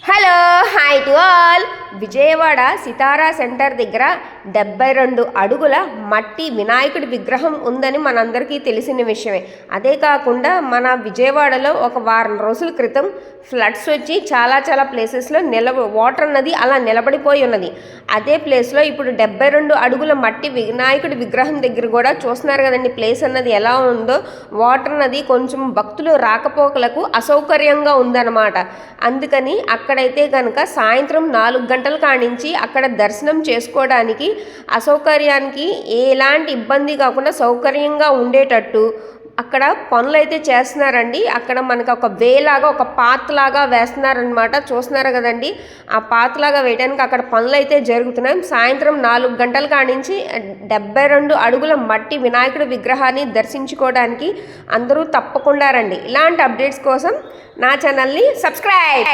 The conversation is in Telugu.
Hello hi to all. Vijayawada Sitara centre దగ్గర 72 అడుగుల మట్టి వినాయకుడి విగ్రహం ఉందని మనందరికీ తెలిసిన విషయమే. అదే కాకుండా మన విజయవాడలో ఒక వారం రోజుల క్రితం ఫ్లడ్స్ వచ్చి చాలా ప్లేసెస్లో వాటర్ అన్నది అలా నిలబడిపోయి ఉన్నది. అదే ప్లేస్లో ఇప్పుడు 72 అడుగుల మట్టి వినాయకుడి విగ్రహం దగ్గర కూడా చూస్తున్నారు కదండి ప్లేస్ అన్నది ఎలా ఉందో. వాటర్ అన్నది కొంచెం భక్తులు రాకపోకలకు అసౌకర్యంగా ఉందన్నమాట. అందుకని అక్కడైతే కనుక సాయంత్రం 4 గంటల కానించి అక్కడ దర్శనం చేసుకోవడానికి అసౌకర్యానికి ఎలాంటి ఇబ్బంది కాకుండా సౌకర్యంగా ఉండేటట్టు అక్కడ పనులు అయితే చేస్తున్నారండి. అక్కడ మనకు ఒక వేలాగా ఒక పాత్ లాగా వేస్తున్నారనమాట. చూస్తున్నారు కదండి, ఆ పాత్ లాగా వేయడానికి అక్కడ పనులు అయితే జరుగుతున్నాయి. సాయంత్రం 4 గంటల కానించి 72 అడుగుల మట్టి వినాయకుడి విగ్రహాన్ని దర్శించుకోవడానికి అందరూ తప్పకుండా రండి. ఇలాంటి అప్డేట్స్ కోసం నా ఛానల్ని సబ్స్క్రైబ్.